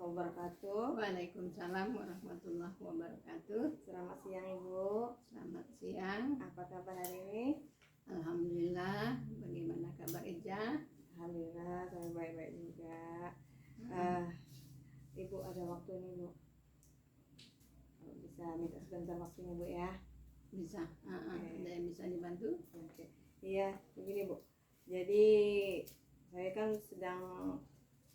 wabarakatuh. Waalaikumsalam warahmatullahi wabarakatuh. Selamat siang Ibu. Selamat siang. Apa kabar hari ini? Alhamdulillah. Bagaimana kabar Ija? Alhamdulillah saya baik-baik juga. Ibu ada waktu nih Bu. Bisa minta sebentar waktunya Bu ya? Bisa. Oke. Ada yang bisa dibantu? Oke. Iya, begini Bu. Jadi saya kan sedang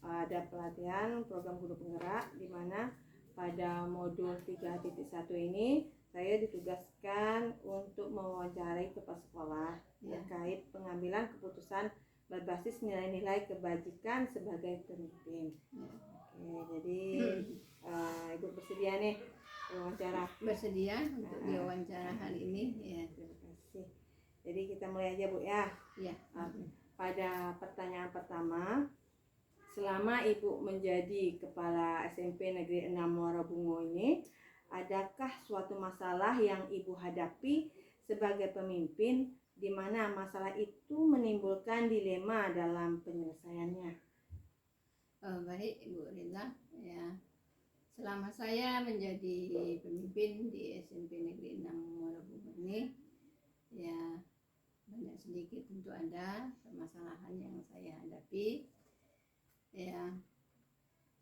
ada pelatihan program guru penggerak di mana pada modul 3.1 ini saya ditugaskan untuk mewawancarai kepala sekolah terkait pengambilan keputusan berbasis nilai-nilai kebajikan sebagai pemimpin. Oke, jadi Ibu bersedia nih wawancara? Bersedia untuk diwawancara hari ini? Ya. Terima kasih. Jadi kita mulai aja Bu ya. Ya. Pada pertanyaan pertama, selama Ibu menjadi Kepala SMP Negeri 6 Muara Bungo ini, adakah suatu masalah yang Ibu hadapi sebagai pemimpin di mana masalah itu menimbulkan dilema dalam penyelesaiannya? Baik Ibu Rina. Ya. Selama saya menjadi pemimpin di SMP Negeri 6 Muara Bungo ini, ya banyak sedikit tentu ada permasalahan yang saya hadapi. Ya,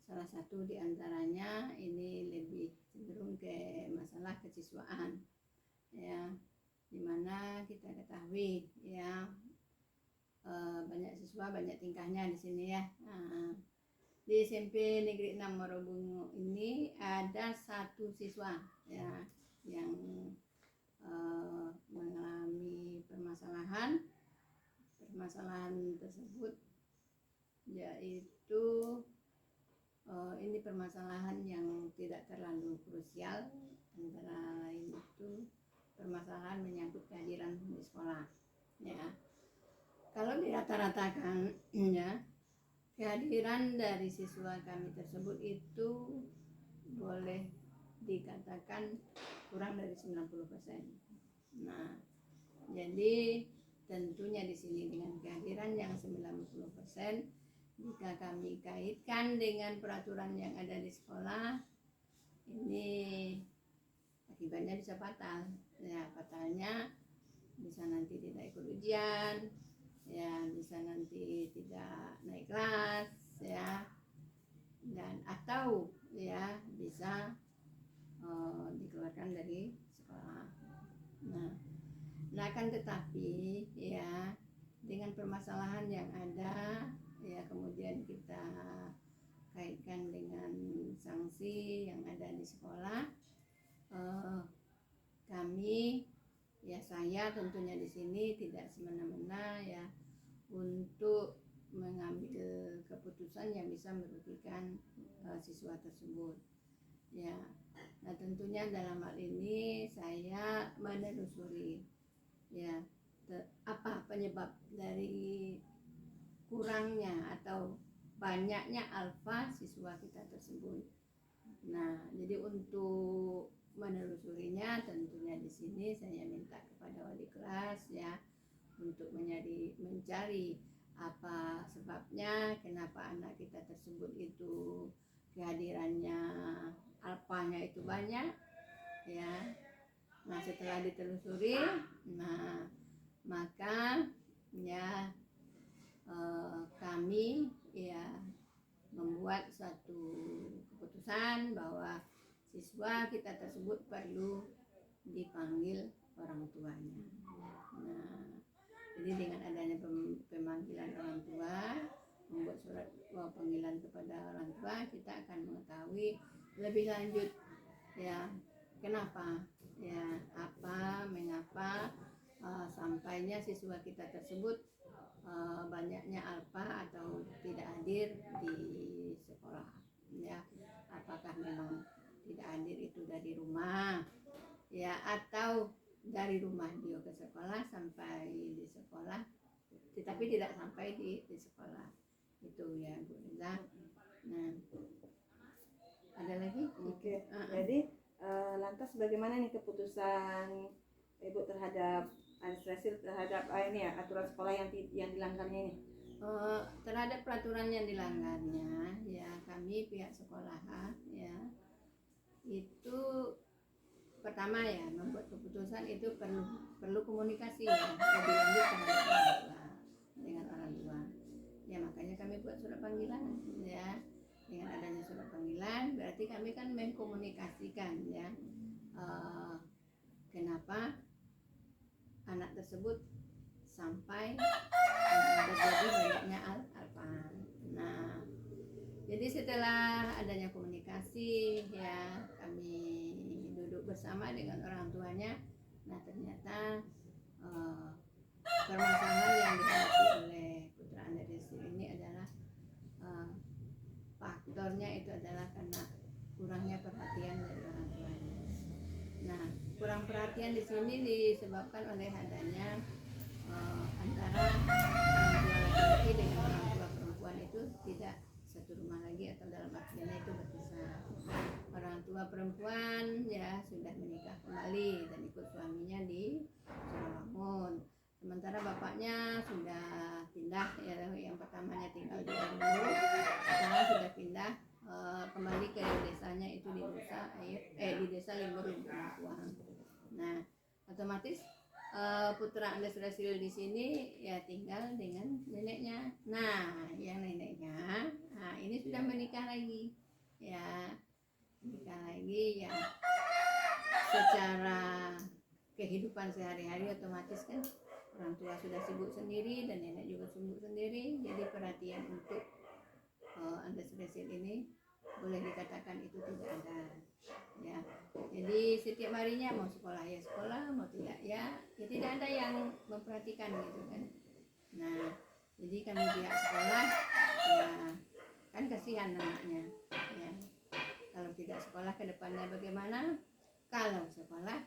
salah satu diantaranya ini lebih cenderung ke masalah kesiswaan, ya, dimana kita ketahui ya banyak siswa banyak tingkahnya di sini ya. Di SMP Negeri 6 Morobungu ini ada satu siswa ya yang mengalami permasalahan tersebut, yaitu ini permasalahan yang tidak terlalu krusial, antara lain itu permasalahan menyangkut kehadiran di sekolah ya. Kalau dirata-ratakan ya, kehadiran dari siswa kami tersebut itu boleh dikatakan kurang dari 90%. Nah, jadi tentunya di sini dengan kehadiran yang 90%, jika kami kaitkan dengan peraturan yang ada di sekolah, ini akibatnya bisa fatal. Ya, fatalnya bisa nanti tidak ikut ujian, ya bisa nanti tidak naik kelas, ya, dan atau ya bisa dikeluarkan dari sekolah. Nah kan tetapi ya dengan permasalahan yang ada ya, kemudian kita kaitkan dengan sanksi yang ada di sekolah, kami ya, saya tentunya di sini tidak semena-mena ya untuk mengambil keputusan yang bisa merugikan siswa tersebut ya. Nah tentunya dalam hal ini saya menelusuri ya apa penyebab dari kurangnya atau banyaknya alfa siswa kita tersebut. Nah jadi untuk menelusurinya tentunya di sini saya minta kepada wali kelas ya untuk mencari apa sebabnya kenapa anak kita tersebut itu kehadirannya alfanya itu banyak ya. Nah setelah ditelusuri, nah maka ya kami ya membuat satu keputusan bahwa siswa kita tersebut perlu dipanggil orang tuanya. Nah jadi dengan adanya pemanggilan orang tua, membuat surat panggilan kepada orang tua, kita akan mengetahui lebih lanjut ya kenapa ya, mengapa sampainya siswa kita tersebut banyaknya alfa atau tidak hadir di sekolah ya. Apakah memang tidak hadir itu dari rumah ya, atau dari rumah dia ke sekolah sampai di sekolah tetapi tidak sampai di sekolah itu ya Bu Reza. Nah ada lagi? Oke. Jadi lantas bagaimana nih keputusan Ibu terhadap administrasi terhadap ini ya aturan sekolah yang dilanggarnya ini? terhadap peraturan yang dilanggarnya, ya kami pihak sekolah ya itu pertama ya membuat keputusan itu perlu komunikasi ya lebih lanjut terhadap orang tua dengan orang tua. Ya makanya kami buat surat panggilan ya. Dengan adanya surat panggilan berarti kami kan mengkomunikasikan ya kenapa anak tersebut sampai terjadi banyaknya alpa. Nah, jadi setelah adanya komunikasi ya kami duduk bersama dengan orang tuanya. Nah ternyata permasalahan yang dihadapi oleh putra Anda Desi ini adalah faktornya itu adalah karena kurangnya perhatian dari orang tuanya. Nah, kurang perhatian di sini disebabkan oleh adanya antara orang tua laki-laki dengan orang tua perempuan itu tidak satu rumah lagi atau dalam artiannya itu berpisah. Orang tua perempuan ya sudah menikah kembali dan ikut suaminya di Surawangun. Sementara bapaknya sudah pindah ya, yang pertamanya tinggal di Ambon, sekarang sudah pindah kembali ke desanya itu di desa Limbur Lumpuang. Nah, otomatis putra Andes Rasil di sini ya tinggal dengan neneknya. Nah, yang neneknya, ini sudah menikah lagi, ya menikah lagi ya. Secara kehidupan sehari-hari otomatis kan orang tua sudah sibuk sendiri dan nenek juga sibuk sendiri. Jadi perhatian untuk Andes Rasil ini boleh dikatakan itu tidak ada. Ya, jadi setiap harinya mau sekolah ya sekolah, mau tidak ya tidak ada yang memperhatikan gitu kan. Nah, jadi kami pihak sekolah ya kan kasihan anaknya ya. Kalau tidak sekolah ke depannya bagaimana? Kalau sekolah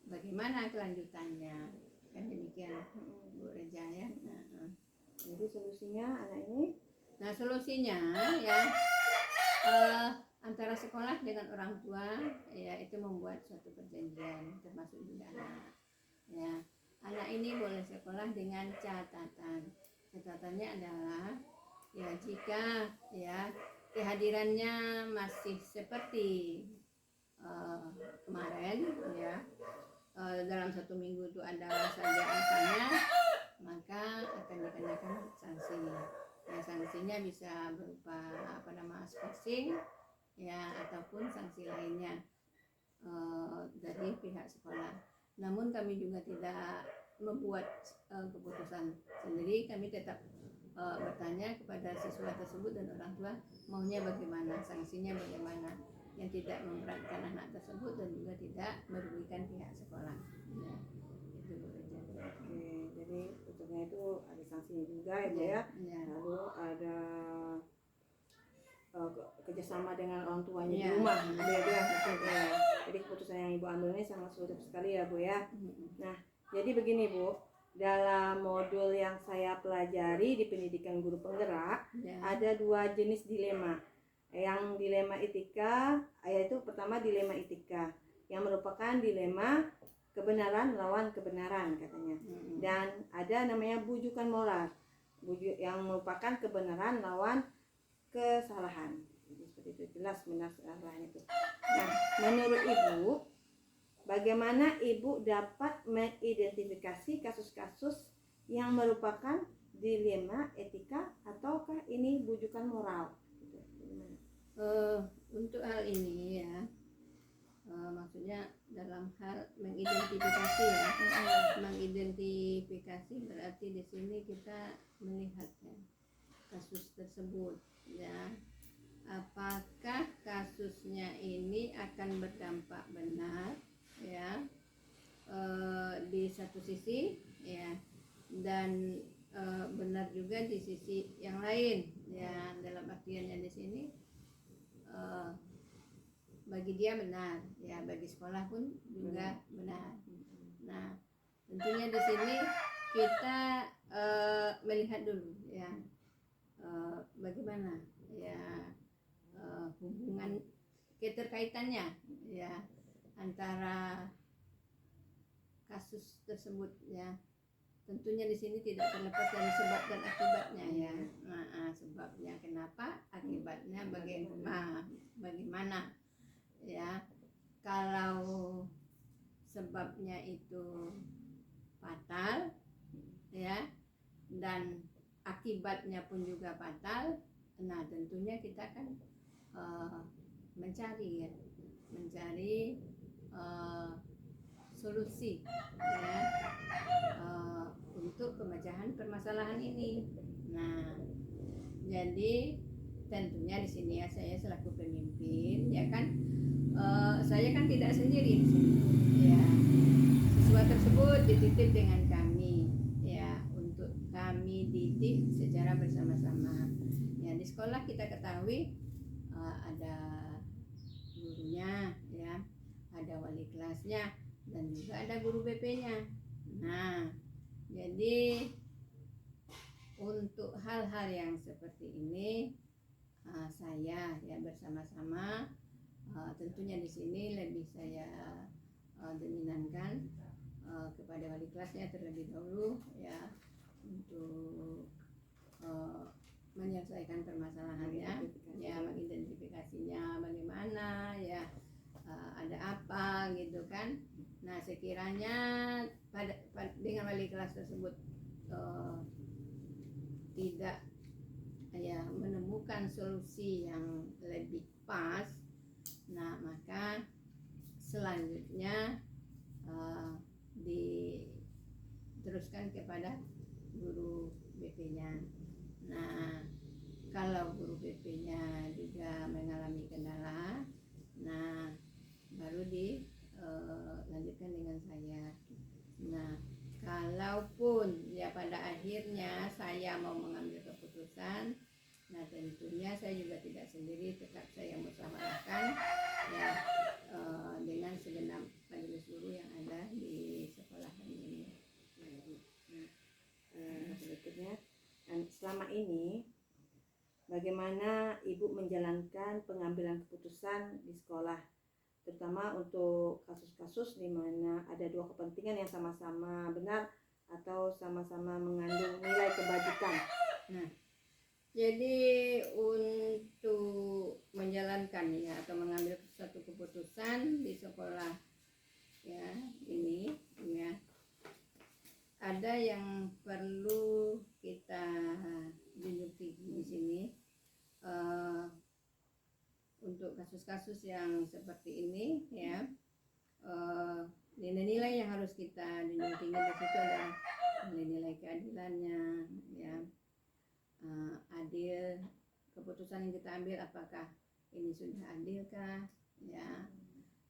bagaimana kelanjutannya? Kan demikian Bu Reja ya. Jadi solusinya anak ini? Nah solusinya ya antara sekolah dengan orang tua ya itu membuat suatu perjanjian termasuk juga anak ya. Anak ini boleh sekolah dengan catatannya adalah ya jika ya kehadirannya masih seperti kemarin ya dalam 1 minggu itu ada saja angkanya maka akan dikenakan sanksi. Ya sanksinya bisa berupa skorsing ya ataupun sanksi lainnya dari pihak sekolah. Namun kami juga tidak membuat keputusan sendiri. Kami tetap bertanya kepada siswa tersebut dan orang tua maunya bagaimana, sanksinya bagaimana yang tidak memberatkan anak tersebut dan juga tidak merugikan pihak sekolah. Ya, itu Oke, jadi untungnya itu ada sanksinya juga ya Bu ya. Lalu ada kerjasama dengan orang tuanya di rumah ya. Jadi keputusan yang Ibu ambil ini sangat sulit sekali ya Bu ya. Nah, jadi begini Bu, dalam modul yang saya pelajari di pendidikan guru penggerak ada 2 jenis dilema. Yang dilema etika, yaitu pertama dilema etika yang merupakan dilema kebenaran lawan kebenaran katanya. Dan ada namanya bujukan moral, yang merupakan kebenaran lawan kesalahan. Jadi seperti itu, jelas benar salahnya itu. Nah, menurut Ibu, bagaimana Ibu dapat mengidentifikasi kasus-kasus yang merupakan dilema etika ataukah ini bujukan moral? Gitu. Untuk hal ini ya, maksudnya dalam hal mengidentifikasi ya, mengidentifikasi berarti di sini kita melihat ya, kasus tersebut ya, apakah kasusnya ini akan berdampak benar ya di satu sisi ya dan benar juga di sisi yang lain ya, dalam artiannya di sini bagi dia benar ya, bagi sekolah pun juga benar. Nah tentunya di sini kita melihat dulu ya bagaimana ya hubungan keterkaitannya ya antara kasus tersebut ya tentunya di sini tidak terlepas dari sebab dan akibatnya ya. Nah, sebabnya kenapa, akibatnya bagaimana ya. Kalau sebabnya itu fatal ya, dan akibatnya pun juga fatal, nah tentunya kita kan mencari solusi ya, untuk pemecahan permasalahan ini. Nah, jadi tentunya di sini ya, saya selaku pemimpin ya kan, saya kan tidak sendiri di sini ya. Siswa tersebut dititip dengan kami ya, untuk kami didik secara bersama-sama ya. Di sekolah kita ketahui ada gurunya ya, ada wali kelasnya, dan juga ada guru BP-nya. Nah, jadi untuk hal-hal yang seperti ini saya ya bersama-sama, tentunya di sini lebih saya dominankan kepada wali kelasnya terlebih dahulu ya, untuk menyelesaikan permasalahannya ya, mengidentifikasinya bagaimana ya, ada apa gitu kan. Nah, sekiranya dengan wali kelas tersebut tidak ya menemukan solusi yang lebih pas, nah maka selanjutnya diteruskan kepada guru BP-nya. Nah, kalau guru BP-nya juga mengalami kendala, nah baru dilanjutkan dengan saya. Nah, kalaupun ya pada akhirnya saya mau mengambil keputusan, nah tentunya saya juga tidak sendiri, tetap saya musyawarahkan ya dengan segenap majelis guru yang ada di sekolah ini. Berikutnya, selama ini bagaimana Ibu menjalankan pengambilan keputusan di sekolah, terutama untuk kasus-kasus di mana ada dua kepentingan yang sama-sama benar atau sama-sama mengandung nilai kebajikan. Nah, jadi untuk menjalankan ya atau mengambil suatu keputusan di sekolah ya ini ya, ada yang perlu kita junjung tinggi di sini. Untuk kasus-kasus yang seperti ini ya, nilai-nilai yang harus kita junjung tinggi di situ adalah nilai-nilai keadilannya ya, adil, keputusan yang kita ambil apakah ini sudah adilkah ya,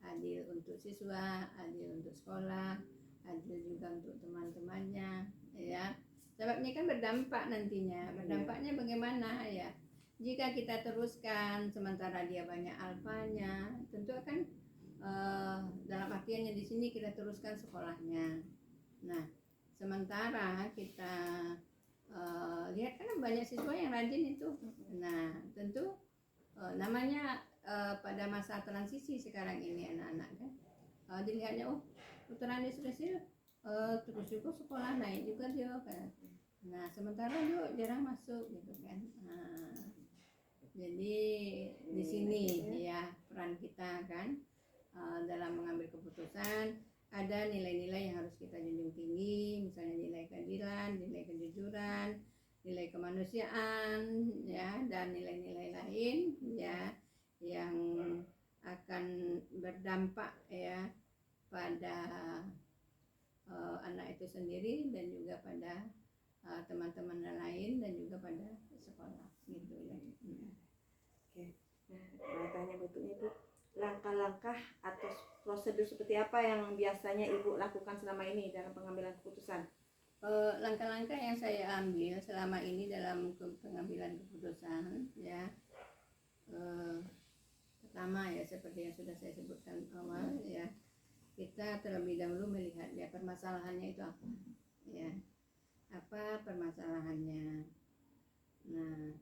adil untuk siswa, adil untuk sekolah, adil juga untuk teman-temannya ya. Sebab ini kan berdampak nantinya, berdampaknya bagaimana ya. Jika kita teruskan sementara dia banyak alfanya, tentu akan dalam artiannya di sini kita teruskan sekolahnya. Nah, sementara kita lihat kan banyak siswa yang rajin itu. Nah, tentu namanya pada masa transisi sekarang ini anak-anak kan, dilihatnya putra Nisresi terus juga sekolah naik juga dia kan. Nah, sementara dia jarang masuk gitu kan. Nah, jadi di sini ya peran kita kan dalam mengambil keputusan, ada nilai-nilai yang harus kita junjung tinggi, misalnya nilai keadilan, nilai kejujuran, nilai kemanusiaan ya, dan nilai-nilai lain ya yang akan berdampak ya pada anak itu sendiri dan juga pada teman-teman lain dan juga pada sekolah gitu ya. Oke. Nah, tanya berikutnya Ibu, langkah-langkah atau prosedur seperti apa yang biasanya Ibu lakukan selama ini dalam pengambilan keputusan? Langkah-langkah yang saya ambil selama ini dalam pengambilan keputusan ya, pertama ya seperti yang sudah saya sebutkan awal ya, kita terlebih dahulu melihat ya permasalahannya itu apa ya, apa permasalahannya. Nah,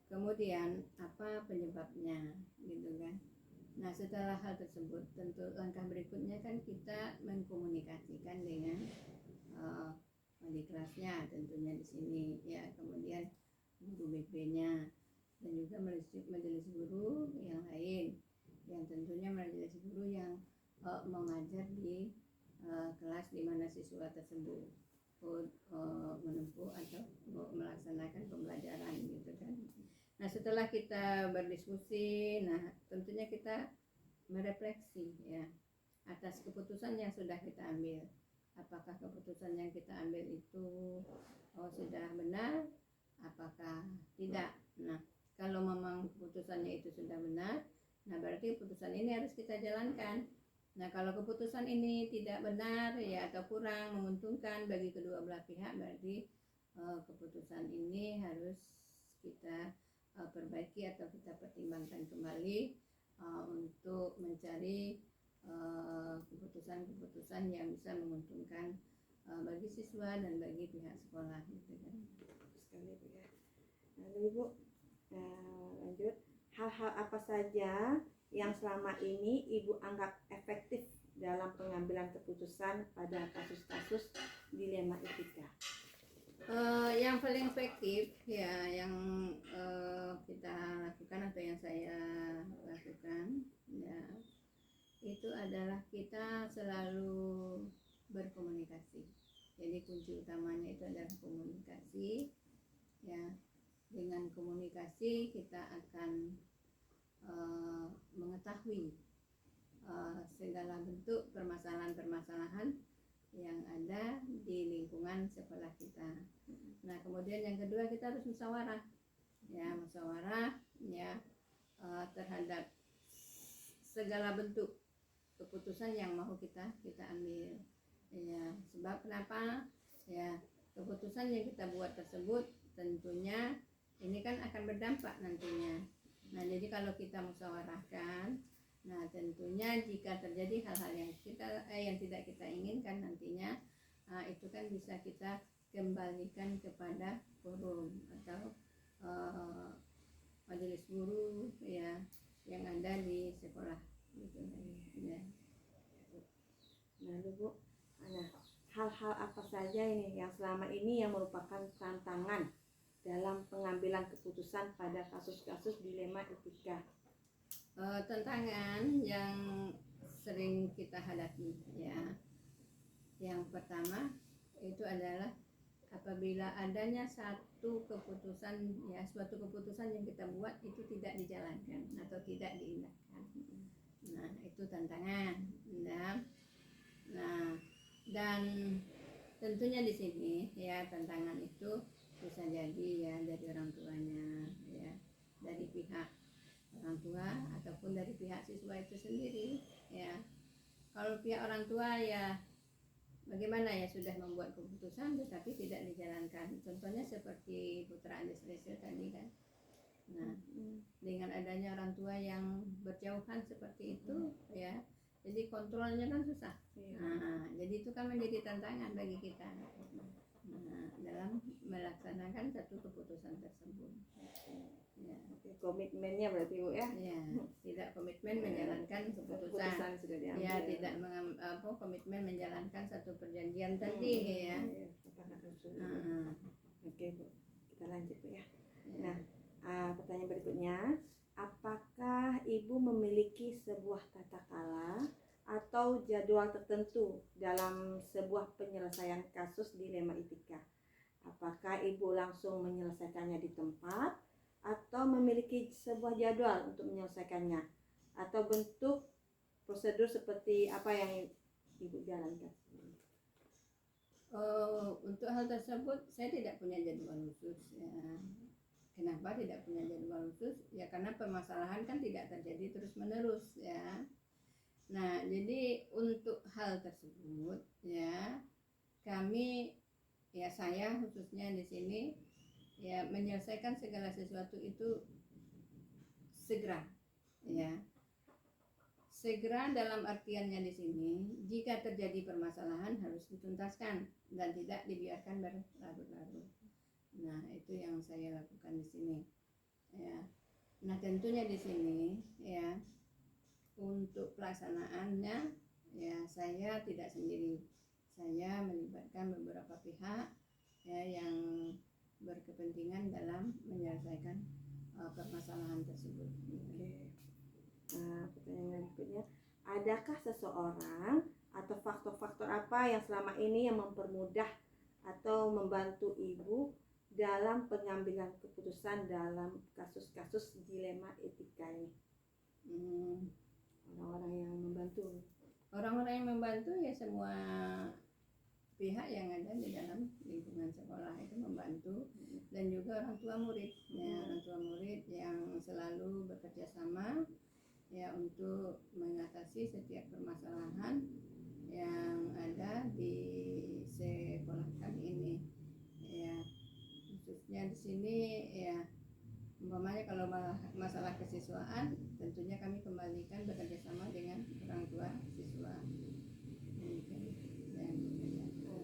kemudian apa penyebabnya gitu kan. Nah, setelah hal tersebut tentu langkah berikutnya kan kita mengkomunikasikan dengan wali kelasnya tentunya di sini ya, kemudian guru BP-nya, dan juga majelis guru yang lain, yang tentunya majelis guru yang mengajar di kelas di mana siswa tersebut menempuh atau melaksanakan pembelajaran gitu kan. Nah, setelah kita berdiskusi, nah tentunya kita merefleksi ya atas keputusan yang sudah kita ambil. Apakah keputusan yang kita ambil itu sudah benar, apakah tidak. Nah, kalau memang keputusannya itu sudah benar, nah berarti keputusan ini harus kita jalankan. Nah, kalau keputusan ini tidak benar ya atau kurang menguntungkan bagi kedua belah pihak, berarti keputusan ini harus kita perbaiki atau kita pertimbangkan kembali untuk mencari keputusan-keputusan yang bisa menguntungkan bagi siswa dan bagi pihak sekolah gitu kan. Sekali Bu ya. Lalu Ibu lanjut, hal-hal apa saja yang selama ini Ibu anggap efektif dalam pengambilan keputusan pada kasus-kasus dilema etika? Yang paling efektif ya yang kita lakukan atau yang saya lakukan ya itu adalah kita selalu berkomunikasi. Jadi kunci utamanya itu adalah komunikasi ya. Dengan komunikasi kita akan mengetahui segala bentuk permasalahan-permasalahan yang ada di lingkungan sekolah kita. Nah, kemudian yang kedua kita harus musyawarah ya, terhadap segala bentuk keputusan yang mau kita ambil ya. Sebab kenapa ya, keputusan yang kita buat tersebut tentunya ini kan akan berdampak nantinya. Nah, jadi kalau kita musyawarahkan, nah tentunya jika terjadi hal-hal yang tidak kita inginkan nantinya, itu kan bisa kita kembalikan kepada forum atau majelis guru ya yang ada di sekolah gitu ya. Lalu Bu, hal-hal apa saja ini yang selama ini yang merupakan tantangan dalam pengambilan keputusan pada kasus-kasus dilema etika? Tantangan yang sering kita hadapi ya, yang pertama itu adalah apabila adanya suatu keputusan yang kita buat itu tidak dijalankan atau tidak diindahkan. Nah, itu tantangan. Nah, dan tentunya di sini ya tantangan itu bisa jadi ya dari orang tuanya ya, dari pihak orang tua ataupun dari pihak siswa itu sendiri ya. Kalau pihak orang tua ya bagaimana ya, sudah membuat keputusan tetapi tidak dijalankan. Contohnya seperti Putra Andes tadi kan. Nah, dengan adanya orang tua yang berjauhan seperti itu ya, jadi kontrolnya kan susah. Nah, jadi itu kan menjadi tantangan bagi kita dalam melaksanakan satu keputusan tersebut. Ya. Komitmennya berarti Bu ya? Ya, tidak komitmen menjalankan keputusan sudah diambil. Ya, tidak komitmen menjalankan satu perjanjian tadi ya. Oke Bu, kita lanjut Bu ya. Nah, pertanyaan berikutnya, apakah Ibu memiliki sebuah tata cara atau jadwal tertentu dalam sebuah penyelesaian kasus dilema etika? Apakah Ibu langsung menyelesaikannya di tempat atau memiliki sebuah jadwal untuk menyelesaikannya, atau bentuk prosedur seperti apa yang Ibu jalankan? Untuk hal tersebut saya tidak punya jadwal khusus ya. Kenapa tidak punya jadwal khusus? Ya karena permasalahan kan tidak terjadi terus-menerus ya. Nah, jadi untuk hal tersebut ya kami ya, saya khususnya di sini ya menyelesaikan segala sesuatu itu segera ya. Segera dalam artiannya di sini, jika terjadi permasalahan harus dituntaskan dan tidak dibiarkan berlarut-larut. Nah, itu yang saya lakukan di sini. Ya. Nah, tentunya di sini ya untuk pelaksanaannya ya saya tidak sendiri. saya melibatkan beberapa pihak ya yang berkepentingan dalam menyelesaikan permasalahan tersebut. Oke. Nah, pertanyaan berikutnya, adakah seseorang atau faktor-faktor apa yang selama ini yang mempermudah atau membantu ibu dalam pengambilan keputusan dalam kasus-kasus dilema etika ini? Orang-orang yang membantu. Orang-orang yang membantu ya semua pihak yang ada di dalam lingkungan sekolah itu membantu, dan juga orang tua murid ya, orang tua murid yang selalu bekerja sama ya untuk mengatasi setiap permasalahan yang ada di sekolah kami ini ya, khususnya di sini ya, umpamanya kalau masalah kesiswaan tentunya kami kembalikan bekerja sama dengan orang tua siswa.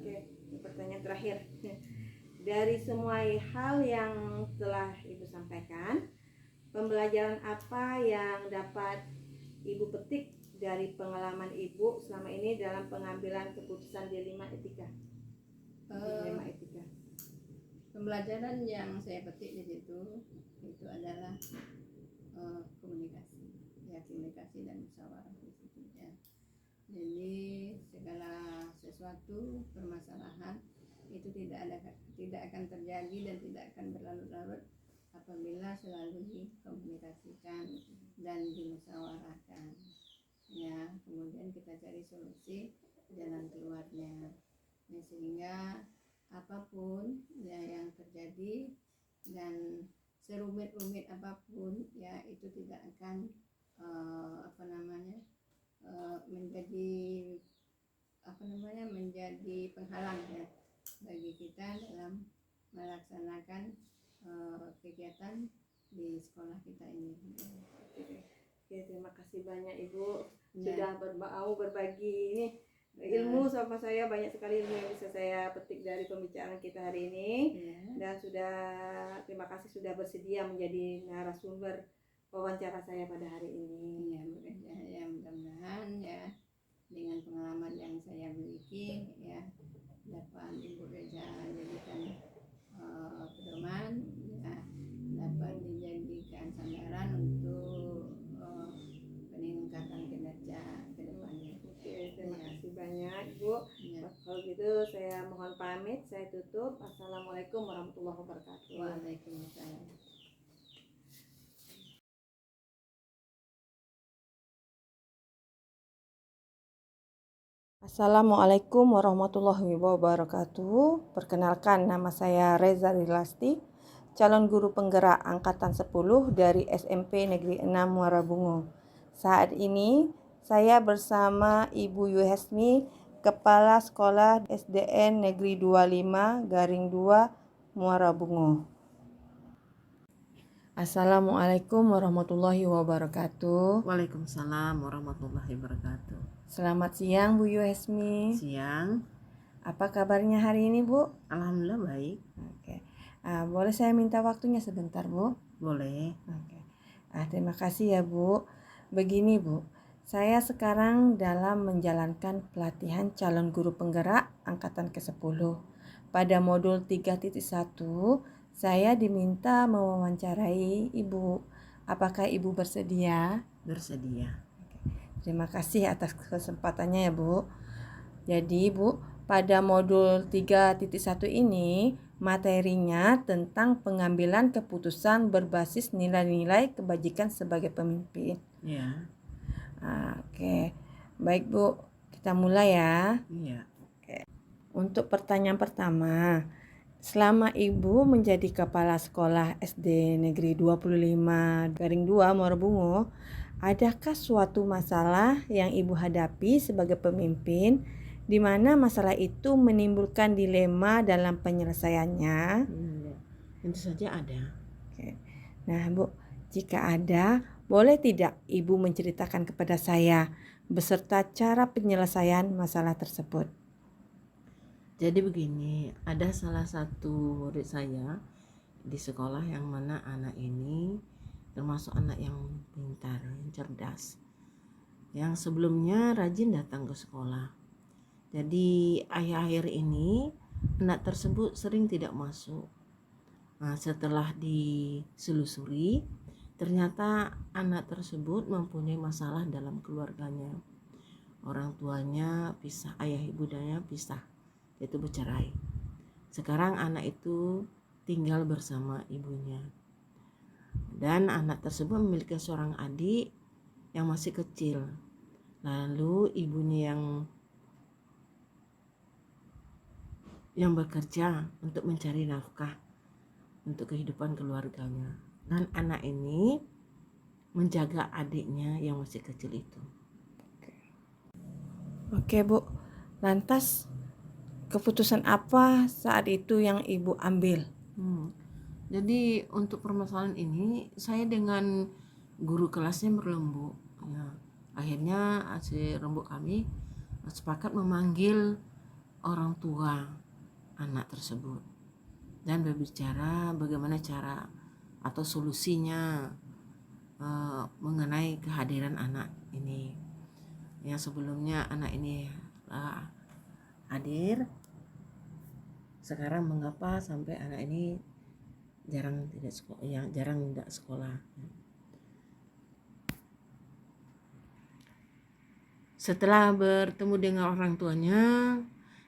Oke, pertanyaan terakhir. Dari semua hal yang telah Ibu sampaikan, pembelajaran apa yang dapat Ibu petik dari pengalaman Ibu selama ini dalam pengambilan keputusan dilema etika? Dilema etika. Pembelajaran yang saya petik di situ itu adalah komunikasi, ya komunikasi dan musyawarah di situ ya. Jadi segala sesuatu permasalahan itu tidak akan terjadi dan tidak akan berlarut-larut apabila selalu dikomunikasikan dan dimusyawarahkan ya, kemudian kita cari solusi jalan keluarnya ya, sehingga apapun ya yang terjadi dan serumit-rumit apapun ya itu tidak akan menjadi penghalang ya bagi kita dalam melaksanakan kegiatan di sekolah kita ini. Oke, terima kasih banyak Ibu Ya. sudah berbagi ini ilmu sama saya, banyak sekali ilmu yang bisa saya petik dari pembicaraan kita hari ini Ya. dan terima kasih sudah bersedia menjadi narasumber wawancara saya pada hari ini. Ya, mudah-mudahan ya dengan pengalaman yang saya miliki ya dapat Ibu Reza jadikan pedoman ya, dapat dijadikan sandaran untuk peningkatan kinerja ke depannya. Oke, terima kasih banyak Ibu. Ya. Kalau gitu saya mohon pamit, saya tutup. Assalamualaikum warahmatullahi wabarakatuh. Waalaikumsalam. Assalamualaikum warahmatullahi wabarakatuh. Perkenalkan, nama saya Reza Rilasti, calon guru penggerak angkatan 10 dari SMP Negeri 6 Muara Bungo. Saat ini saya bersama Ibu Yuhesmi, Kepala Sekolah SDN Negeri 25/2 Muara Bungo. Assalamualaikum warahmatullahi wabarakatuh. Waalaikumsalam warahmatullahi wabarakatuh. Selamat siang Bu Yuhesmi. Siang. Apa kabarnya hari ini Bu? Alhamdulillah baik. Oke. Boleh saya minta waktunya sebentar Bu? Boleh. Oke. Terima kasih ya Bu. Begini Bu, saya sekarang dalam menjalankan pelatihan calon guru penggerak angkatan ke-10. Pada modul 3.1 saya diminta mewawancarai Ibu. Apakah Ibu bersedia? Bersedia. Terima kasih atas kesempatannya ya Bu. Jadi Bu, pada modul 3.1 ini materinya tentang pengambilan keputusan berbasis nilai-nilai kebajikan sebagai pemimpin. Ya. Oke. Baik Bu, kita mulai ya. Iya. Oke. Untuk pertanyaan pertama, selama Ibu menjadi kepala sekolah SD Negeri 25/2 Muara Bungo, adakah suatu masalah yang Ibu hadapi sebagai pemimpin di mana masalah itu menimbulkan dilema dalam penyelesaiannya? Tentu saja ada. Oke. Nah Bu, jika ada, boleh tidak Ibu menceritakan kepada saya beserta cara penyelesaian masalah tersebut? Jadi begini, ada salah satu murid saya di sekolah yang mana anak ini termasuk anak yang pintar, yang cerdas, yang sebelumnya rajin datang ke sekolah. Jadi akhir-akhir ini anak tersebut sering tidak masuk. Nah, setelah diselusuri, ternyata anak tersebut mempunyai masalah dalam keluarganya. Orang tuanya pisah, ayah ibundanya pisah, yaitu bercerai. Sekarang anak itu tinggal bersama ibunya. Dan anak tersebut memiliki seorang adik yang masih kecil. Lalu ibunya yang bekerja untuk mencari nafkah untuk kehidupan keluarganya. Dan anak ini menjaga adiknya yang masih kecil itu. Oke Bu, lantas keputusan apa saat itu yang Ibu ambil? Jadi untuk permasalahan ini saya dengan guru kelasnya berlembut. Ya, akhirnya hasil rembuk kami sepakat memanggil orang tua anak tersebut dan berbicara bagaimana cara atau solusinya mengenai kehadiran anak ini. Yang sebelumnya anak ini hadir, sekarang mengapa sampai anak ini jarang tidak sekolah. Setelah bertemu dengan orang tuanya,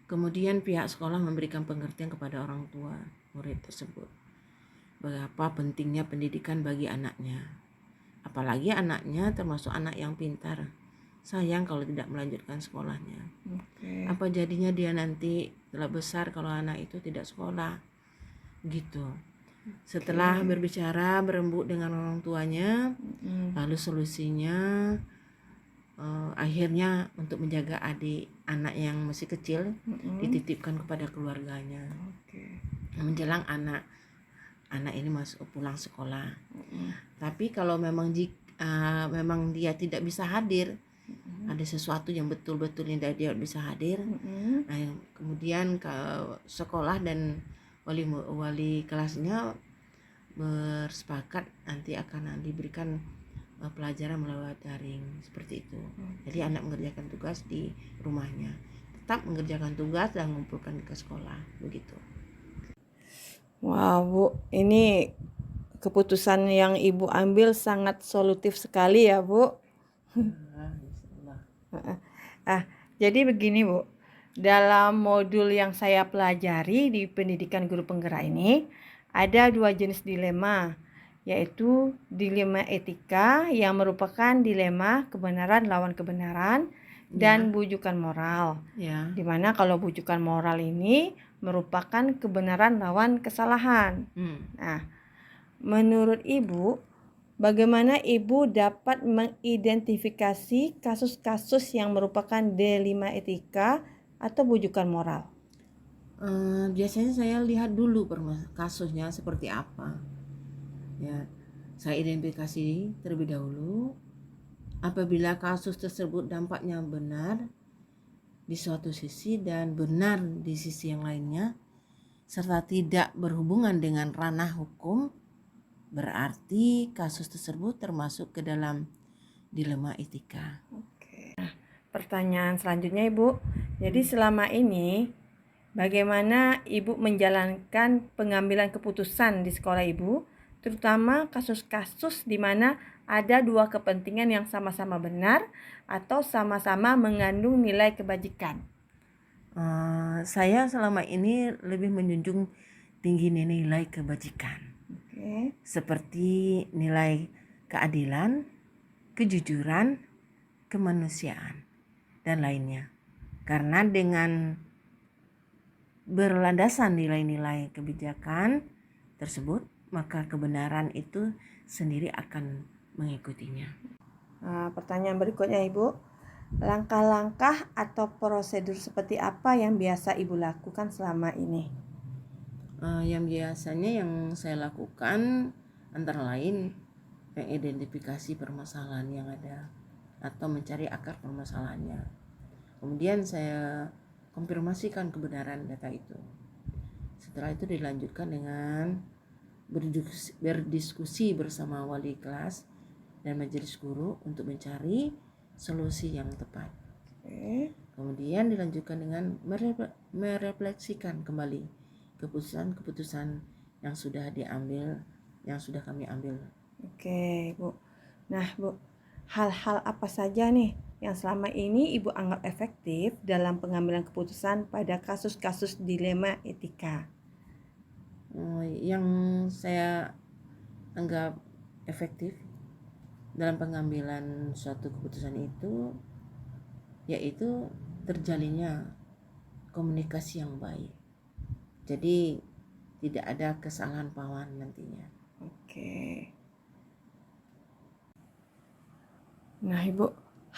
kemudian pihak sekolah memberikan pengertian kepada orang tua murid tersebut betapa pentingnya pendidikan bagi anaknya. Apalagi anaknya termasuk anak yang pintar. Sayang kalau tidak melanjutkan sekolahnya. Apa jadinya dia nanti setelah besar kalau anak itu tidak sekolah? Gitu. Setelah berbicara berembuk dengan orang tuanya, lalu solusinya akhirnya untuk menjaga anak yang masih kecil dititipkan kepada keluarganya. Menjelang anak ini pulang sekolah. Tapi kalau memang memang dia tidak bisa hadir, ada sesuatu yang betul-betul dia bisa hadir, nah, kemudian ke sekolah dan wali kelasnya bersepakat nanti akan diberikan pelajaran melalui daring seperti itu. Jadi anak mengerjakan tugas di rumahnya, tetap mengerjakan tugas dan mengumpulkan ke sekolah, begitu. Wah Bu, ini keputusan yang Ibu ambil sangat solutif sekali ya Bu. Jadi begini Bu, dalam modul yang saya pelajari di pendidikan guru penggerak ini ada 2 jenis dilema, yaitu dilema etika yang merupakan dilema kebenaran lawan kebenaran dan bujukan moral. Dimana kalau bujukan moral ini merupakan kebenaran lawan kesalahan. Nah, menurut Ibu, bagaimana Ibu dapat mengidentifikasi kasus-kasus yang merupakan dilema etika atau bujukan moral? Biasanya saya lihat dulu kasusnya seperti apa. Ya, saya identifikasi terlebih dahulu. Apabila kasus tersebut dampaknya benar di suatu sisi dan benar di sisi yang lainnya, serta tidak berhubungan dengan ranah hukum, berarti kasus tersebut termasuk ke dalam dilema etika. Nah, pertanyaan selanjutnya Ibu, jadi selama ini bagaimana Ibu menjalankan pengambilan keputusan di sekolah Ibu, terutama kasus-kasus di mana ada 2 kepentingan yang sama-sama benar atau sama-sama mengandung nilai kebajikan? Saya selama ini lebih menjunjung tinggi nilai kebajikan. Seperti nilai keadilan, kejujuran, kemanusiaan, dan lainnya. Karena dengan berlandasan nilai-nilai kebijakan tersebut, maka kebenaran itu sendiri akan mengikutinya. Pertanyaan berikutnya Ibu, langkah-langkah atau prosedur seperti apa yang biasa Ibu lakukan selama ini? Yang biasanya yang saya lakukan antara lain mengidentifikasi permasalahan yang ada atau mencari akar permasalahannya. Kemudian saya konfirmasikan kebenaran data itu. Setelah itu dilanjutkan dengan berdiskusi bersama wali kelas dan majelis guru untuk mencari solusi yang tepat. Kemudian dilanjutkan dengan merefleksikan kembali keputusan-keputusan yang sudah diambil, yang sudah kami ambil. Oke, Bu. Nah, Bu, hal-hal apa saja nih yang selama ini Ibu anggap efektif dalam pengambilan keputusan pada kasus-kasus dilema etika? Yang saya anggap efektif dalam pengambilan suatu keputusan itu yaitu terjalinnya komunikasi yang baik. Jadi tidak ada kesalahan paham nantinya. Oke. Nah, Ibu,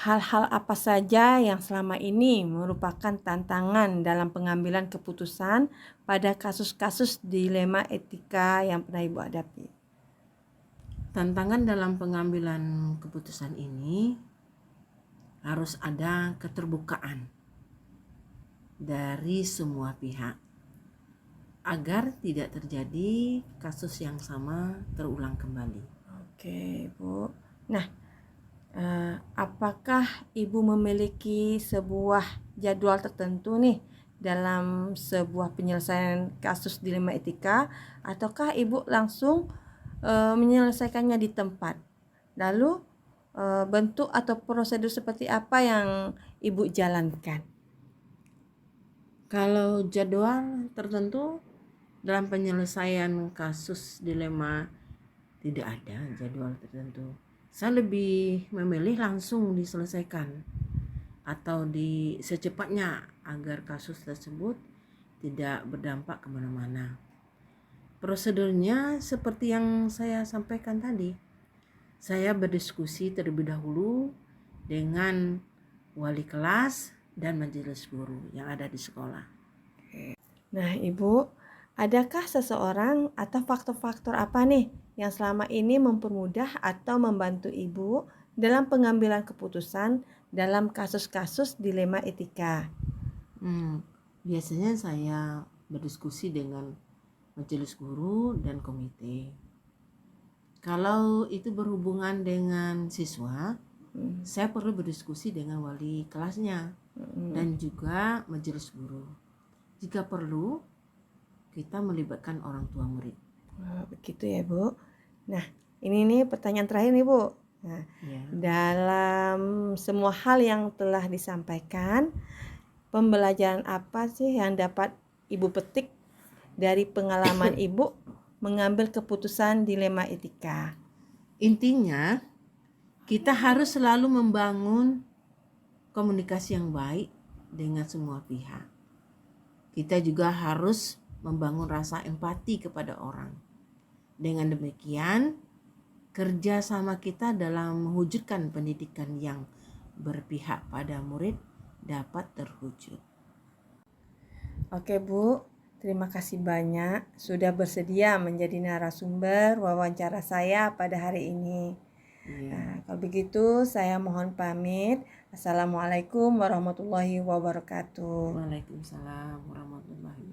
hal-hal apa saja yang selama ini merupakan tantangan dalam pengambilan keputusan pada kasus-kasus dilema etika yang pernah Ibu hadapi? Tantangan dalam pengambilan keputusan ini harus ada keterbukaan dari semua pihak agar tidak terjadi kasus yang sama terulang kembali. Oke, Bu. Nah, apakah Ibu memiliki sebuah jadwal tertentu nih dalam sebuah penyelesaian kasus dilema etika, ataukah Ibu langsung menyelesaikannya di tempat? Lalu bentuk atau prosedur seperti apa yang Ibu jalankan? Kalau jadwal tertentu dalam penyelesaian kasus dilema tidak ada jadwal tertentu. Saya lebih memilih langsung diselesaikan atau secepatnya agar kasus tersebut tidak berdampak kemana-mana. Prosedurnya seperti yang saya sampaikan tadi. Saya berdiskusi terlebih dahulu dengan wali kelas dan majelis guru yang ada di sekolah. Nah, Ibu, adakah seseorang atau faktor-faktor apa nih yang selama ini mempermudah atau membantu Ibu dalam pengambilan keputusan dalam kasus-kasus dilema etika? Biasanya saya berdiskusi dengan majelis guru dan komite. Kalau itu berhubungan dengan siswa, saya perlu berdiskusi dengan wali kelasnya dan juga majelis guru. Jika perlu, kita melibatkan orang tua murid. Begitu ya, Bu. Nah, ini nih pertanyaan terakhir nih, Bu. Nah, Ya. dalam semua hal yang telah disampaikan, pembelajaran apa sih yang dapat Ibu petik dari pengalaman Ibu mengambil keputusan dilema etika? Intinya, kita harus selalu membangun komunikasi yang baik dengan semua pihak. Kita juga harus membangun rasa empati kepada orang. Dengan demikian, kerjasama kita dalam mewujudkan pendidikan yang berpihak pada murid dapat terwujud. Oke, Bu. Terima kasih banyak sudah bersedia menjadi narasumber wawancara saya pada hari ini. Nah, kalau begitu saya mohon pamit. Assalamualaikum warahmatullahi wabarakatuh. Waalaikumsalam warahmatullahi wabarakatuh.